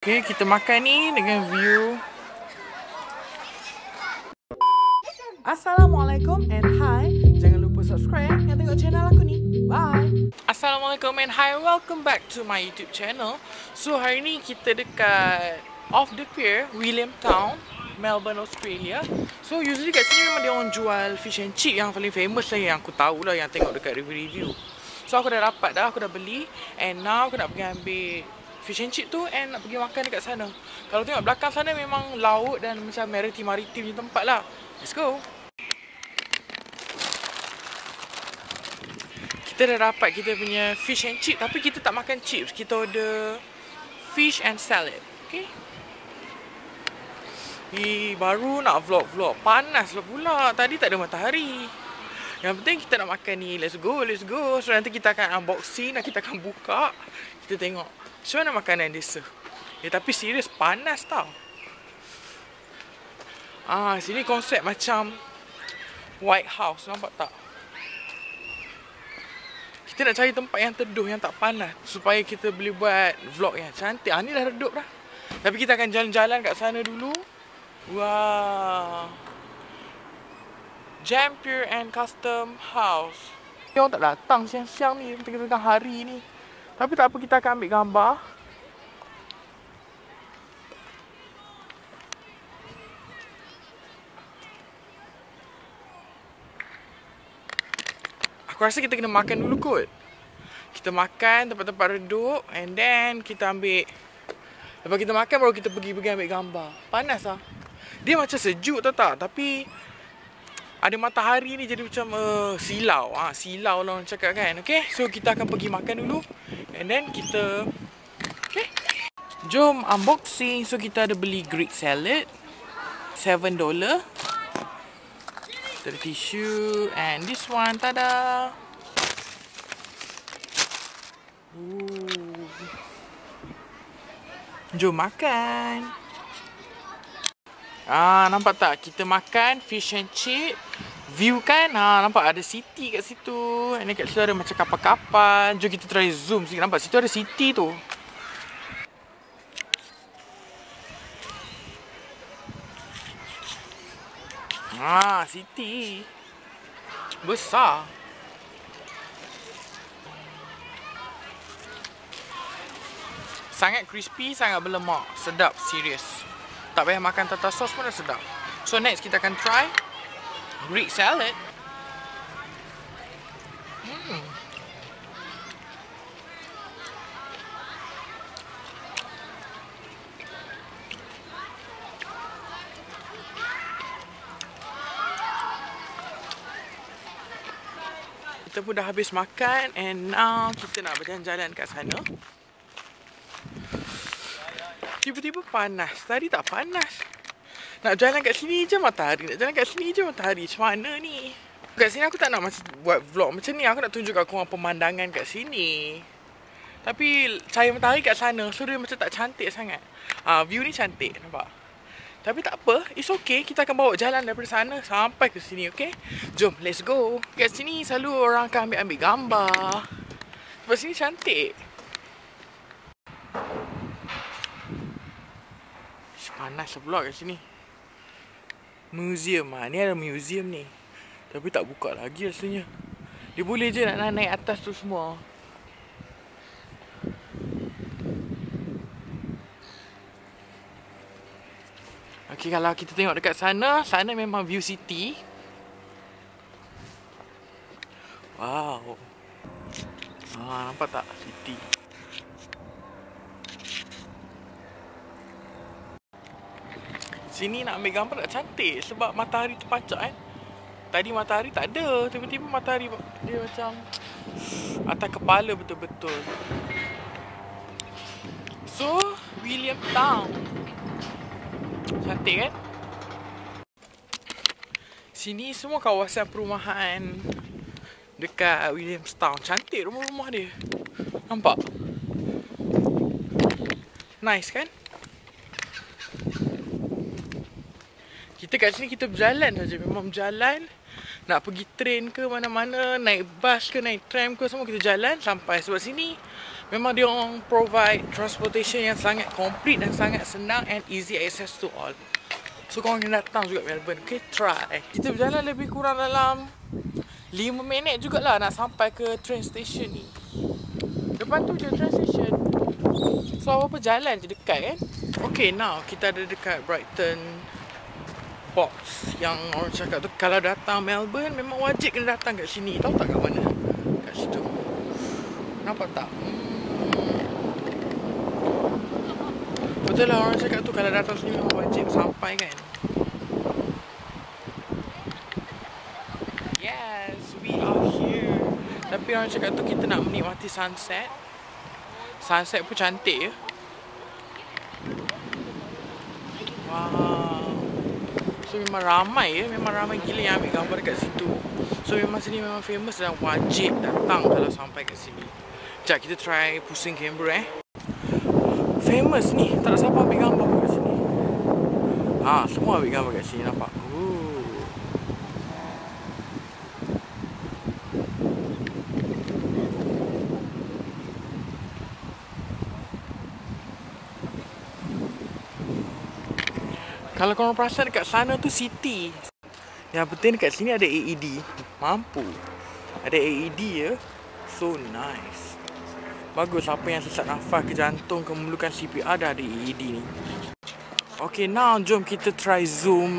Okay, kita makan ni dengan view. Assalamualaikum and hi. Jangan lupa subscribe yang tengok channel aku ni. Bye. Assalamualaikum and hi. Welcome back to my YouTube channel. So hari ni kita dekat off the pier, Williamtown, Melbourne, Australia. So usually kat sini memang dia orang jual fish and chip yang paling famous lah, yang aku tahu lah, yang tengok dekat review-review. So aku dah dapat dah, aku dah beli. And now aku nak pergi ambil fish and chip tu and nak pergi makan dekat sana. Kalau tengok belakang sana memang laut dan macam maritim punya tempat lah. Let's go. Kita dah dapat kita punya fish and chip, tapi kita tak makan chips. Kita order fish and salad. Okay. Baru nak vlog. Panas lah pula. Tadi tak ada matahari. Yang penting kita nak makan ni. Let's go. So nanti kita akan unboxing dan kita akan buka. Kita tengok macam mana makanan dia. Tapi serius panas tau. Sini konsep macam White House, nampak tak? Kita nak cari tempat yang teduh, yang tak panas, supaya kita boleh buat vlog yang cantik. Ni dah redup dah. Tapi kita akan jalan-jalan kat sana dulu. Wow. Jampier and Custom House. Dia orang tak datang siang-siang ni, tengah-tengah hari ni. Tapi tak apa, kita akan ambil gambar. Aku rasa kita kena makan dulu kot. Kita makan tempat-tempat redup and then kita ambil. Lepas kita makan baru kita pergi ambil gambar. Panas lah. Dia macam sejuk tau tak, tapi ada matahari ni jadi macam silau. Silau lah orang cakap kan. Okay, so kita akan pergi makan dulu. And then kita okay, jom unboxing. So kita ada beli Greek salad $7. Kita ada tisu. And this one, tada. Jom makan. Nampak tak? Kita makan fish and chip. View kan? Nampak ada city kat situ. Ini kat situ ada macam kapal-kapal. Jom kita try zoom sikit. Nampak situ ada city tu. City besar. Sangat crispy, sangat berlemak. Sedap, serius. Tak payah makan tartar sauce pun dah sedap. So next kita akan try Greek salad. Kita pun dah habis makan and now kita nak berjalan-jalan kat sana. Tiba-tiba panas. Tadi tak panas. Nak jalan kat sini je matahari. Macam mana ni? Kat sini aku tak nak macam buat vlog macam ni. Aku nak tunjuk kat korang pemandangan kat sini. Tapi cahaya matahari kat sana, so dia macam tak cantik sangat. View ni cantik, nampak? Tapi tak apa, it's okay. Kita akan bawa jalan daripada sana sampai ke sini, okay? Jom, let's go. Kat sini selalu orang akan ambil gambar. Sebab sini cantik. Panas lah pula kat sini. Museum, ni ada museum ni. Tapi tak buka lagi rasanya. Dia boleh je nak naik atas tu semua. Okay, kalau kita tengok dekat sana, sana memang view city. Wow. Nampak tak city? Sini nak ambil gambar tak cantik sebab matahari terpancak kan. Tadi matahari tak ada, tiba-tiba matahari dia macam atas kepala betul-betul. So, Williamtown. Cantik kan? Sini semua kawasan perumahan dekat Williamtown. Cantik rumah-rumah dia. Nampak? Nice kan? Kita kat sini kita berjalan saja. Memang berjalan. Nak pergi train ke mana-mana, naik bas ke, naik tram ke, semua kita jalan sampai. Sebab sini Memang dia orang provide transportation yang sangat complete dan sangat senang and easy access to all. So korang kena datang juga Melbourne. Okay, try. Kita berjalan lebih kurang dalam 5 minit jugalah nak sampai ke train station ni. Depan tu je train station. So apa-apa jalan je dekat kan. Okay, now kita ada dekat Brighton Box. Yang orang cakap tu kalau datang Melbourne memang wajib kena datang kat sini. Tahu tak kat mana? Kat situ. Nampak tak? Betul lah orang cakap tu kalau datang sini memang wajib sampai kan. Yes, we are here. Tapi orang cakap tu kita nak menikmati sunset. Sunset pun cantik ya. Wow. So memang ramai ya. Memang ramai gila yang ambil gambar dekat situ. So memang sini memang famous dan wajib datang kalau sampai kat sini. Sekejap kita try pusing kamera famous ni, tak ada siapa ambil gambar kat sini. Semua ambil gambar kat sini, nampak? Kalau korang perasan dekat sana tu city. Yang penting dekat sini ada AED. Mampu. Ada AED ya. So nice. Bagus, apa yang sesak nafas ke jantung ke memerlukan CPR dah ada AED ni. Okay, now jom kita try zoom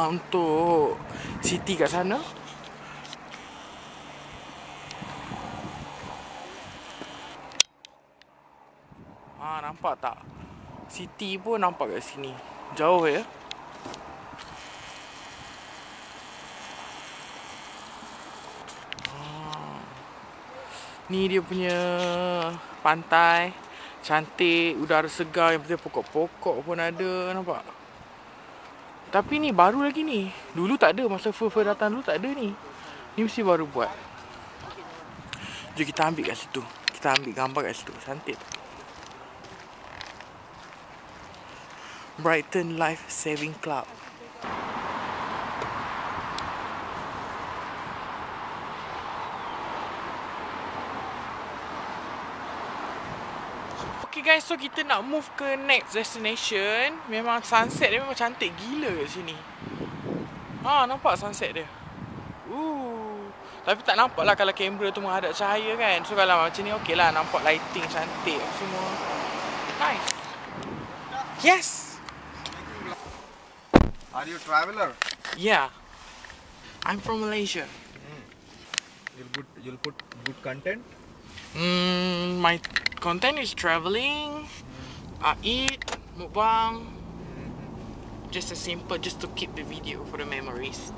untuk city kat sana. Nampak tak? City pun nampak kat sini. Jauh ya. Ni dia punya pantai. Cantik, udara segar, yang penting pokok-pokok pun ada, nampak? Tapi ni baru lagi ni. Dulu tak ada, masa Fur datang dulu tak ada ni. Ni mesti baru buat. Jom kita ambil kat situ. Kita ambil gambar kat situ, cantik. Brighton Life Saving Club. Okay guys, so kita nak move ke next destination. Memang sunset dia memang cantik gila kat sini. Nampak sunset dia. Tapi tak nampak lah kalau kamera tu menghadap cahaya kan. So kalau macam ni okey lah, nampak lighting cantik semua. Nice. Yes. Are you traveler? Yeah. I'm from Malaysia. You'll put good content? My content is traveling, eat, mukbang. Just a simple, just to keep the video for the memories.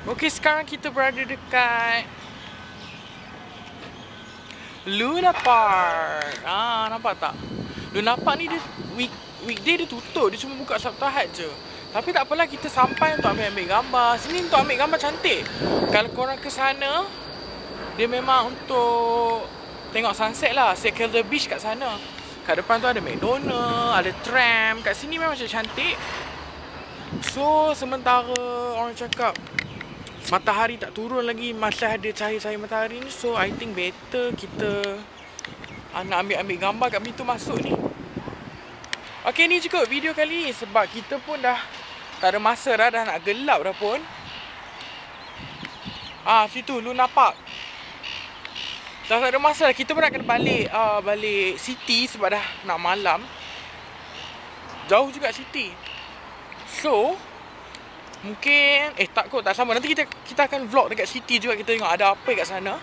Okay, sekarang kita berada dekat Luna Park. Nampak tak? Luna Park ni dia weekday dia tutup. Dia cuma buka Sabtu Ahad je. Tapi tak apalah, kita sampai untuk ambil gambar. Sini untuk ambil gambar cantik. Kalau korang ke sana, dia memang untuk tengok sunset lah. Sekelder Beach kat sana. Kat depan tu ada McDonald, ada tram. Kat sini memang macam cantik. So sementara orang cakap matahari tak turun lagi, masih ada cahaya-cahaya matahari ni. So I think better kita nak ambil gambar kat pintu masuk ni. Okay, ni cukup video kali ni. Sebab kita pun dah tak ada masa dah nak gelap dah pun. Situ Luna Park. Dah tak ada masa dah. Kita pun nak kena balik city sebab dah nak malam. Jauh juga city. So mungkin tak sama. Nanti kita akan vlog dekat city juga. Kita tengok ada apa kat sana.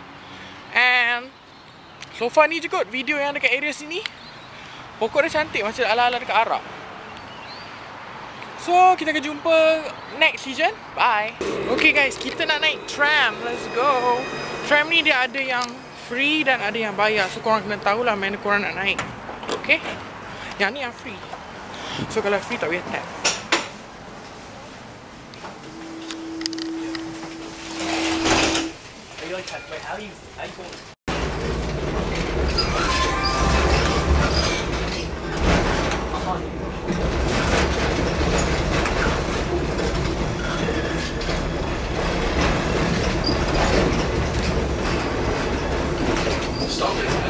And so far ni je kot video yang dekat area sini. Pokok dia cantik macam ala-ala dekat Arab. So kita akan jumpa next season. Bye. Okay guys, kita nak naik tram. Let's go. Tram ni dia ada yang free dan ada yang bayar. So korang kena tahulah mana korang nak naik. Okay. Yang ni yang free. So kalau free tak payah tap. Wait, how you solid.